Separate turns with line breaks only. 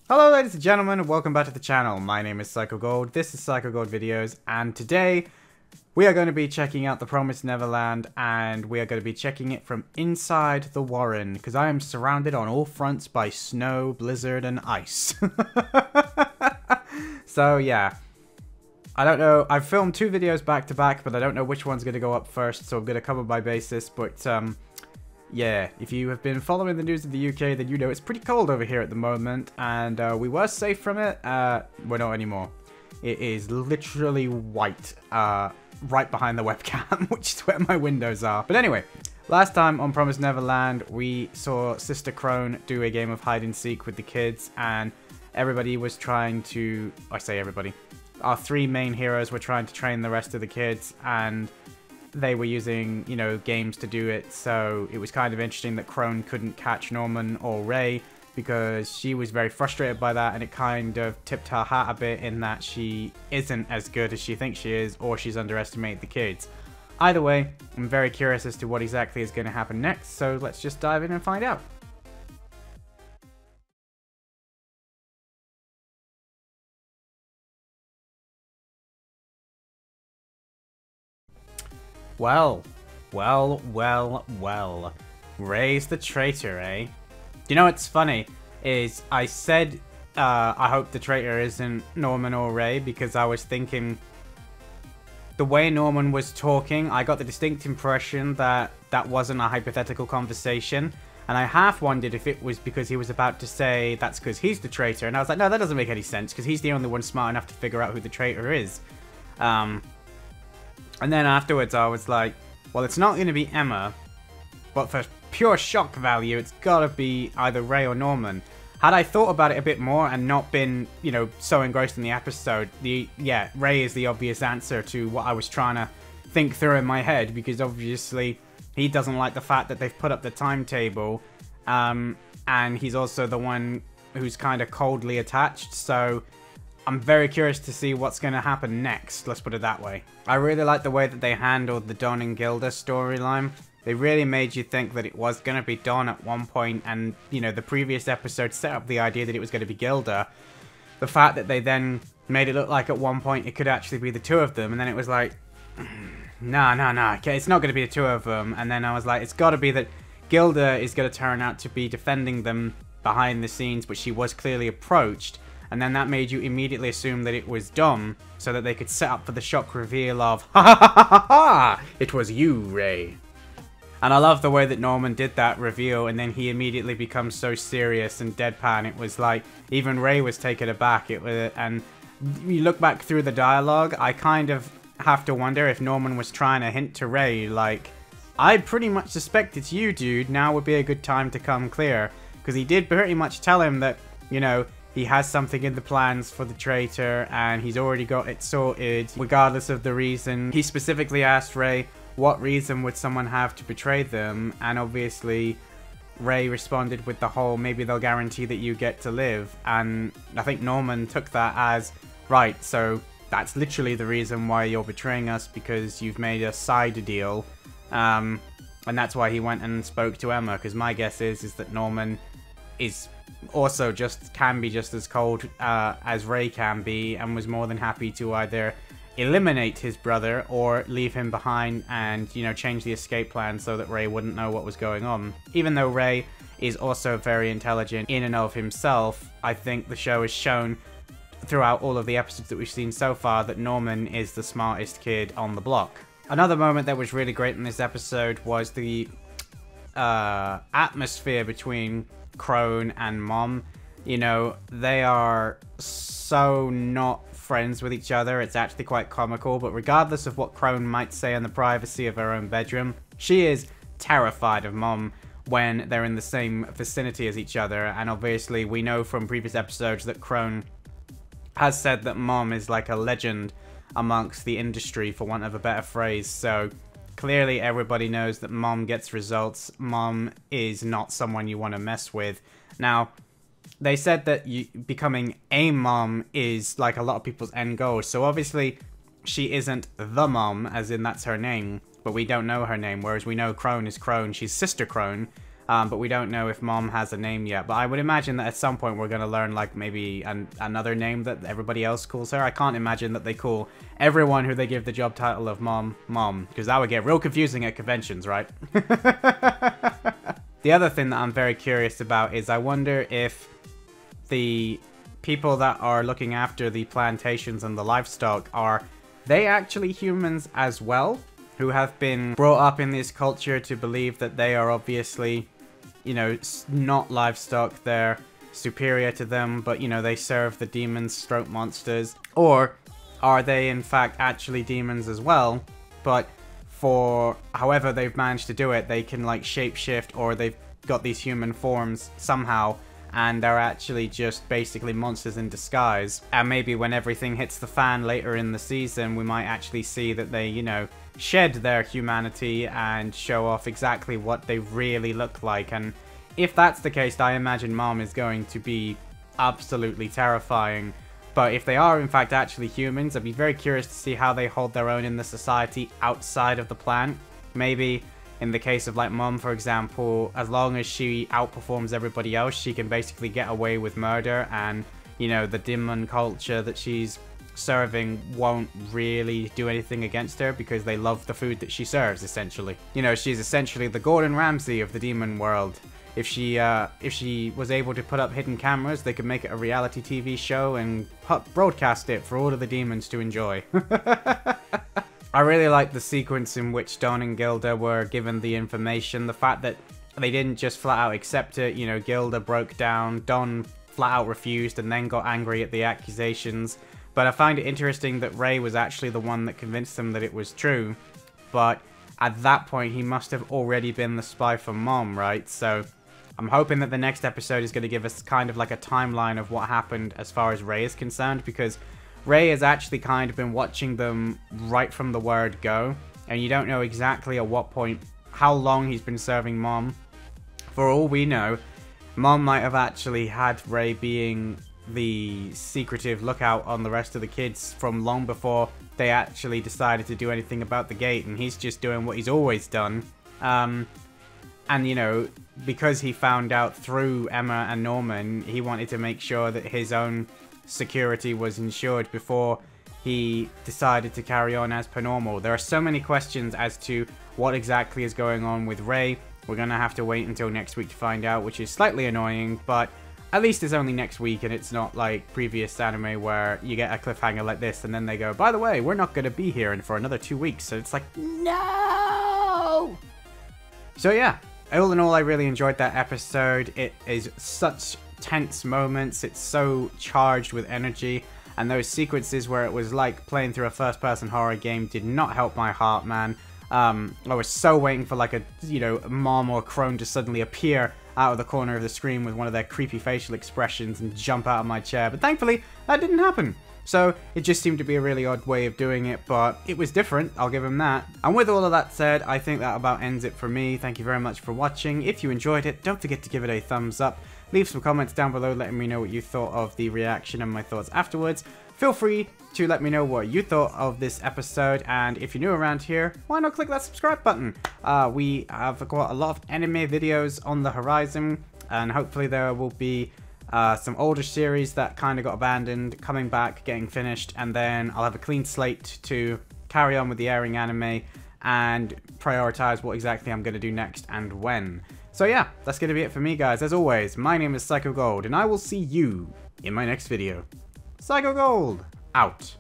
Hello ladies and gentlemen, and welcome back to the channel. My name is PsychoGold, this is PsychoGold Videos, and today we are going to be checking out the Promised Neverland, and we are going to be checking it from inside the Warren, because I am surrounded on all fronts by snow, blizzard, and ice. So yeah, I don't know, I've filmed two videos back to back, but I don't know which one's going to go up first, so I'm going to cover my basis, but yeah, if you have been following the news of the UK, then you know it's pretty cold over here at the moment, and we were safe from it. We're not anymore. It is literally white, right behind the webcam, which is where my windows are. But anyway, last time on Promised Neverland, we saw Sister Crone do a game of hide and seek with the kids, and everybody was trying to, I say everybody, our three main heroes were trying to train the rest of the kids, and they were using, you know, games to do it, so it was kind of interesting that Crone couldn't catch Norman or Ray because she was very frustrated by that, and it kind of tipped her hat a bit in that she isn't as good as she thinks she is, or she's underestimated the kids. Either way, I'm very curious as to what exactly is going to happen next, so let's just dive in and find out. Well. Ray's the traitor, eh? You know what's funny is I said I hope the traitor isn't Norman or Ray because I was thinking the way Norman was talking, I got the distinct impression that that wasn't a hypothetical conversation, and I half wondered if it was because he was about to say that's because he's the traitor, and I was like, no, that doesn't make any sense because he's the only one smart enough to figure out who the traitor is. And then afterwards I was like, well, it's not going to be Emma, but for pure shock value, it's got to be either Ray or Norman. Had I thought about it a bit more and not been, you know, so engrossed in the episode, yeah, Ray is the obvious answer to what I was trying to think through in my head, because obviously he doesn't like the fact that they've put up the timetable, and he's also the one who's kind of coldly attached, so I'm very curious to see what's going to happen next, let's put it that way. I really like the way that they handled the Don and Gilda storyline. They really made you think that it was going to be Don at one point, and, you know, the previous episode set up the idea that it was going to be Gilda. The fact that they then made it look like at one point it could actually be the two of them, and then it was like, no, okay, it's not going to be the two of them, and then I was like, it's got to be that Gilda is going to turn out to be defending them behind the scenes, but she was clearly approached. And then that made you immediately assume that it was Dom, so that they could set up for the shock reveal of, ha ha ha ha ha, it was you, Ray. And I love the way that Norman did that reveal, and then he immediately becomes so serious and deadpan. It was like, even Ray was taken aback. And you look back through the dialogue, I kind of have to wonder if Norman was trying to hint to Ray, like, I pretty much suspect it's you, dude, now would be a good time to come clear. Because he did pretty much tell him that, you know, he has something in the plans for the traitor, and he's already got it sorted, regardless of the reason. He specifically asked Ray, what reason would someone have to betray them? And obviously, Ray responded with the whole, maybe they'll guarantee that you get to live. And I think Norman took that as, right, so that's literally the reason why you're betraying us, because you've made a side deal. And that's why he went and spoke to Emma, because my guess is that Norman is also can be just as cold as Ray can be, and was more than happy to either eliminate his brother or leave him behind and, you know, change the escape plan so that Ray wouldn't know what was going on. Even though Ray is also very intelligent in and of himself, I think the show has shown throughout all of the episodes that we've seen so far that Norman is the smartest kid on the block. Another moment that was really great in this episode was the atmosphere between Crone and Mom. You know, they are so not friends with each other, it's actually quite comical, but regardless of what Crone might say in the privacy of her own bedroom, she is terrified of Mom when they're in the same vicinity as each other, and obviously we know from previous episodes that Crone has said that Mom is like a legend amongst the industry, for want of a better phrase, so clearly everybody knows that Mom gets results. Mom is not someone you want to mess with. Now, they said that becoming a mom is like a lot of people's end goal, so obviously she isn't the mom, as in that's her name, but we don't know her name, whereas we know Crone is Crone, she's Sister Crone, But we don't know if Mom has a name yet. But I would imagine that at some point we're going to learn, like, maybe another name that everybody else calls her. I can't imagine that they call everyone who they give the job title of Mom, Mom. Because that would get real confusing at conventions, right? The other thing that I'm very curious about is I wonder if the people that are looking after the plantations and the livestock, are they actually humans as well? Who have been brought up in this culture to believe that they are obviously, you know, not livestock, they're superior to them, but, you know, they serve the demons, stroke monsters. Or are they in fact actually demons as well, but for however they've managed to do it, they can like shapeshift, or they've got these human forms somehow, and they're actually just basically monsters in disguise. And maybe when everything hits the fan later in the season, we might actually see that they, you know, shed their humanity and show off exactly what they really look like. And if that's the case, I imagine Mom is going to be absolutely terrifying. But if they are in fact actually humans, I'd be very curious to see how they hold their own in the society outside of the plant. Maybe in the case of like Mom, for example, as long as she outperforms everybody else, she can basically get away with murder, and, you know, the demon culture that she's serving won't really do anything against her because they love the food that she serves, essentially. You know, she's essentially the Gordon Ramsay of the demon world. If she was able to put up hidden cameras, they could make it a reality TV show and broadcast it for all of the demons to enjoy. I really like the sequence in which Don and Gilda were given the information. The fact that they didn't just flat out accept it. You know, Gilda broke down, Don flat out refused, and then got angry at the accusations. But I find it interesting that Ray was actually the one that convinced them that it was true. But at that point, he must have already been the spy for Mom, right? So I'm hoping that the next episode is going to give us kind of like a timeline of what happened as far as Ray is concerned, because Ray has actually kind of been watching them right from the word go, and you don't know exactly at what point, how long he's been serving Mom. For all we know, Mom might have actually had Ray being the secretive lookout on the rest of the kids from long before they actually decided to do anything about the gate, and he's just doing what he's always done. And, you know, because he found out through Emma and Norman, he wanted to make sure that his own security was ensured before he decided to carry on as per normal. There are so many questions as to what exactly is going on with Ray. We're gonna have to wait until next week to find out, which is slightly annoying, but at least it's only next week and it's not like previous anime where you get a cliffhanger like this and then they go, by the way, we're not gonna be here for another 2 weeks. So it's like, no! So yeah, all in all, I really enjoyed that episode. It is such tense moments, it's so charged with energy, and those sequences where it was like playing through a first-person horror game did not help my heart, man. I was so waiting for like a, you know, Mom or Crone to suddenly appear out of the corner of the screen with one of their creepy facial expressions and jump out of my chair, but thankfully that didn't happen. So it just seemed to be a really odd way of doing it, but it was different, I'll give him that. And with all of that said, I think that about ends it for me. Thank you very much for watching. If you enjoyed it, don't forget to give it a thumbs up. Leave some comments down below letting me know what you thought of the reaction and my thoughts afterwards. Feel free to let me know what you thought of this episode, and if you're new around here, why not click that subscribe button? We have got a lot of anime videos on the horizon, and hopefully there will be some older series that kind of got abandoned coming back, getting finished, and then I'll have a clean slate to carry on with the airing anime and prioritize what exactly I'm going to do next and when. So yeah, that's going to be it for me, guys. As always, my name is Psycho Gold, and I will see you in my next video. Psycho Gold, out.